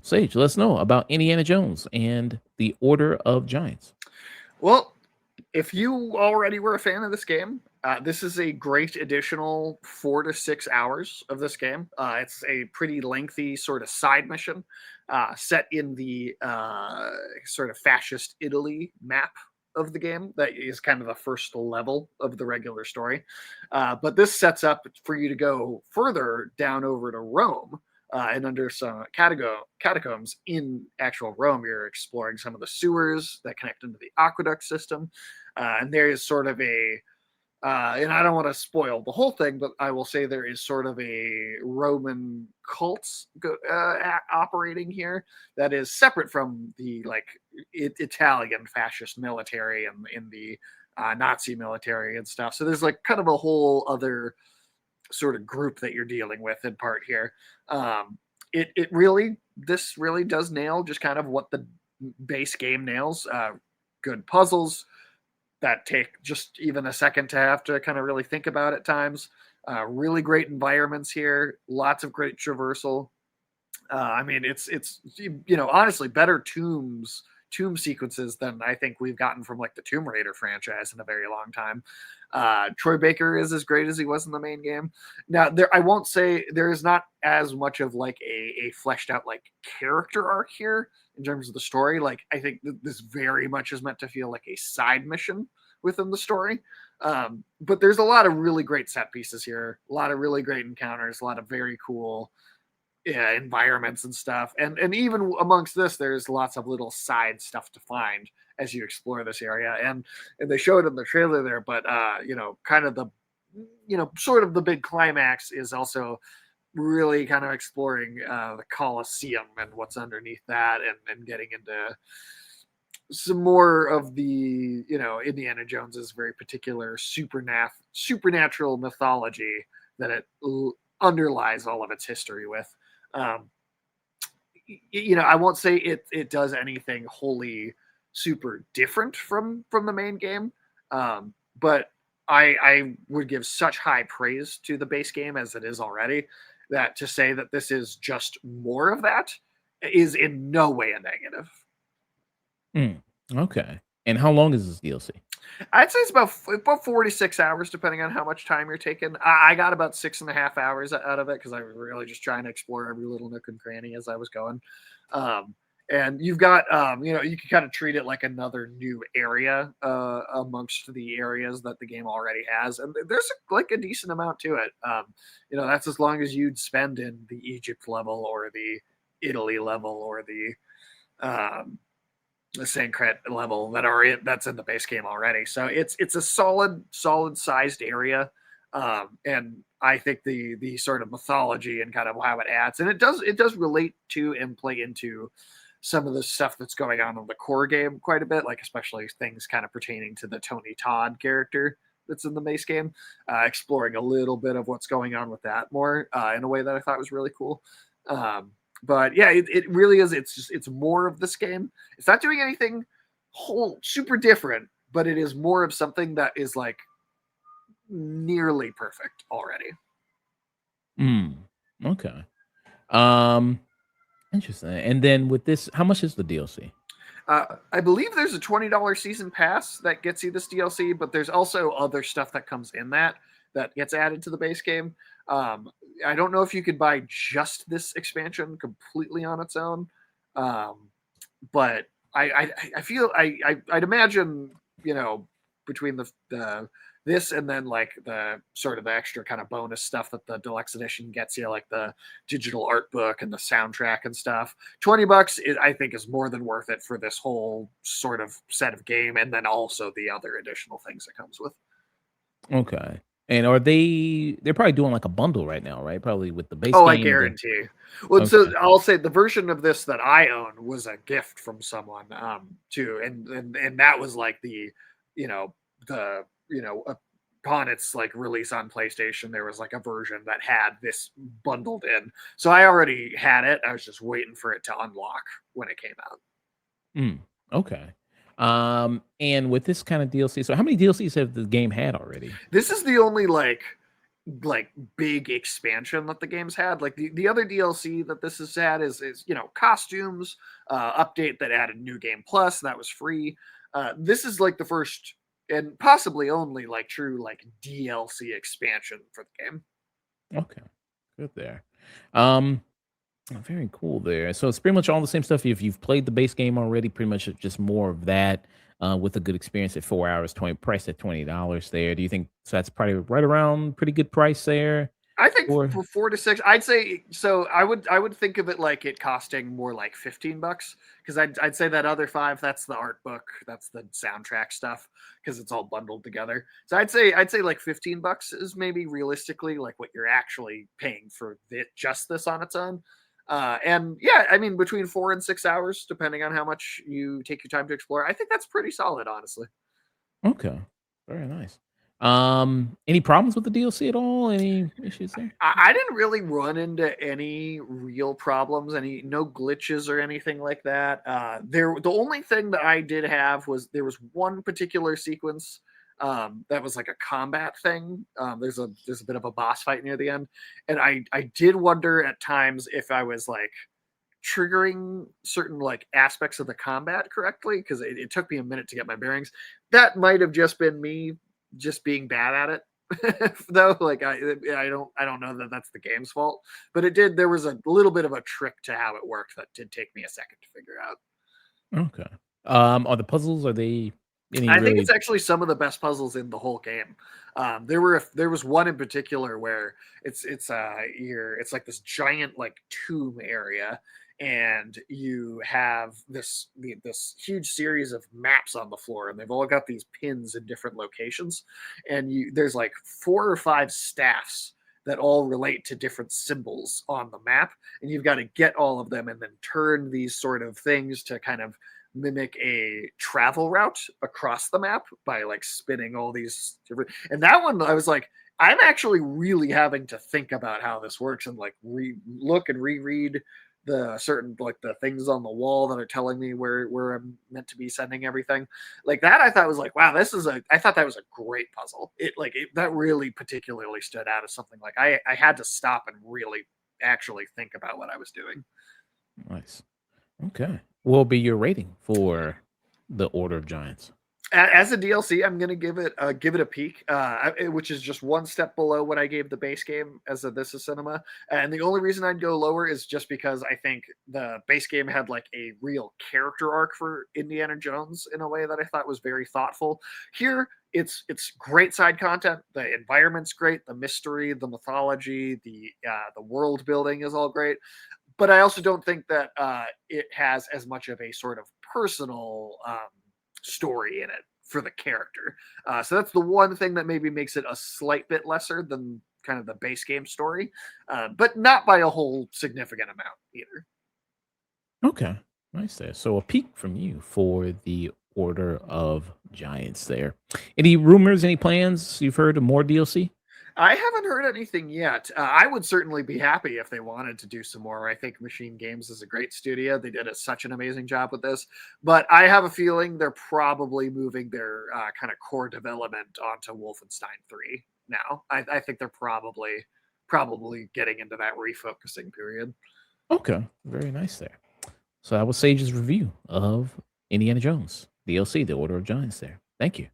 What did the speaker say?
Sage, let us know about Indiana Jones and the Order of Giants. Well, if you already were a fan of this game, this is a great additional 4 to 6 hours of this game. It's a pretty lengthy sort of side mission set in the sort of fascist Italy map of the game that is kind of the first level of the regular story. But this sets up for you to go further down over to Rome. And under some catacombs in actual Rome, you're exploring some of the sewers that connect into the aqueduct system. And there is sort of and I don't want to spoil the whole thing, but I will say there is sort of a Roman cult operating here that is separate from the Italian fascist military and in the Nazi military and stuff. So there's like kind of a whole other sort of group that you're dealing with in part here. This really does nail just kind of what the base game nails. Good puzzles that take just even a second to have to kind of really think about at times. Really great environments here. Lots of great traversal. I mean, it's honestly better tomb sequences than I think we've gotten from like the Tomb Raider franchise in a very long time. Troy Baker is as great as he was in the main game. Now, I won't say there is not as much of like a fleshed out like character arc here in terms of the story. Like, I think this very much is meant to feel like a side mission within the story. But there's a lot of really great set pieces here, a lot of really great encounters, a lot of very cool environments and stuff. And even amongst this, there's lots of little side stuff to find as you explore this area. And they show it in the trailer there, but kind of the sort of the big climax is also really kind of exploring the Colosseum and what's underneath that, and getting into some more of the Indiana Jones's very particular supernatural mythology that it underlies all of its history with. I won't say it does anything wholly super different from the main game, but I would give such high praise to the base game as it is already, that to say that this is just more of that is in no way a negative. Okay. And how long is this DLC? I'd say it's about 46 hours, depending on how much time you're taking. I got about 6.5 hours out of it because I was really just trying to explore every little nook and cranny as I was going. And you've got, you can kind of treat it like another new area amongst the areas that the game already has. And there's like a decent amount to it. That's as long as you'd spend in the Egypt level or the Italy level or the Sancret level that's in the base game already. So it's a solid sized area. And I think the sort of mythology and kind of how it adds, and it does relate to and play into some of the stuff that's going on in the core game quite a bit, like especially things kind of pertaining to the Tony Todd character that's in the base game, exploring a little bit of what's going on with that more in a way that I thought was really cool. But yeah, it really is. It's more of this game. It's not doing anything whole super different, but it is more of something that is like nearly perfect already. Okay. Interesting. And then with this, how much is the DLC? I believe there's a $20 season pass that gets you this DLC, but there's also other stuff that comes in that gets added to the base game. I don't know if you could buy just this expansion completely on its own, but I feel I'd imagine between the this and then like the sort of the extra kind of bonus stuff that the deluxe edition gets you, like the digital art book and the soundtrack and stuff. $20 I think is more than worth it for this whole sort of set of game, and then also the other additional things it comes with. Okay. And they're probably doing like a bundle right now, right? Probably with the base game. Oh, I guarantee. Well, okay. So I'll say the version of this that I own was a gift from someone too. And that was like the upon its like release on PlayStation, there was like a version that had this bundled in. So I already had it. I was just waiting for it to unlock when it came out. Mm, okay. And with this kind of DLC, so how many DLCs have the game had already? This is the only like big expansion that the game's had. Like the other DLC that this has had is costumes, update that added new game plus that was free. This is like the first and possibly only like true like DLC expansion for the game. Okay, good there. Um, Very cool there. So it's pretty much all the same stuff. If you've played the base game already, pretty much just more of that with a good experience at 4 hours, 20 price at $20 there. Do you think so? That's probably right around pretty good price there I think for for 4 to 6, I'd say so. I would think of it like it costing more like $15 because I'd say that other five that's the art book, that's the soundtrack stuff because it's all bundled together. So I'd say like $15 is maybe realistically like what you're actually paying for just this on its own. And yeah, I mean between 4 and 6 hours, depending on how much you take your time to explore, I think that's pretty solid, honestly. okay, very nice. Any problems with the DLC at all? Any issues there? I didn't really run into any real problems, any no glitches or anything like that. The only thing that I did have was there was one particular sequence that was like a combat thing. There's a bit of a boss fight near the end, and I did wonder at times if I was like triggering certain like aspects of the combat correctly because it took me a minute to get my bearings. That might have just been me just being bad at it though. Like I don't know that that's the game's fault, but there was a little bit of a trick to how it worked that did take me a second to figure out. Okay. Are the puzzles, are they any I think it's really actually some of the best puzzles in the whole game. There was one in particular where it's like this giant like tomb area, and you have this huge series of maps on the floor, and they've all got these pins in different locations, and there's like 4 or 5 staffs that all relate to different symbols on the map, and you've got to get all of them and then turn these sort of things to kind of mimic a travel route across the map by like spinning all these different. And that one I was like, I'm actually really having to think about how this works and like look and reread the certain like the things on the wall that are telling me where I'm meant to be sending everything. Like that I thought was like, wow, I thought that was a great puzzle. That really particularly stood out as something like I had to stop and really actually think about what I was doing. nice? Okay. What will be your rating for the Order of Giants? As a DLC, I'm gonna give it a peek, which is just one step below what I gave the base game as a This Is Cinema. And the only reason I'd go lower is just because I think the base game had like a real character arc for Indiana Jones in a way that I thought was very thoughtful. Here, it's great side content. The environment's great, the mystery, the mythology, the world building is all great. But I also don't think that it has as much of a sort of personal story in it for the character. So that's the one thing that maybe makes it a slight bit lesser than kind of the base game story, but not by a whole significant amount either. Okay. Nice there. So a peek from you for the Order of Giants there. Any rumors, any plans you've heard of more DLC? I haven't heard anything yet. I would certainly be happy if they wanted to do some more. I think Machine Games is a great studio. They did such an amazing job with this. But I have a feeling they're probably moving their kind of core development onto Wolfenstein 3 now. I think they're probably getting into that refocusing period. Okay. Very nice there. So that was Sage's review of Indiana Jones DLC, The Order of Giants there. Thank you.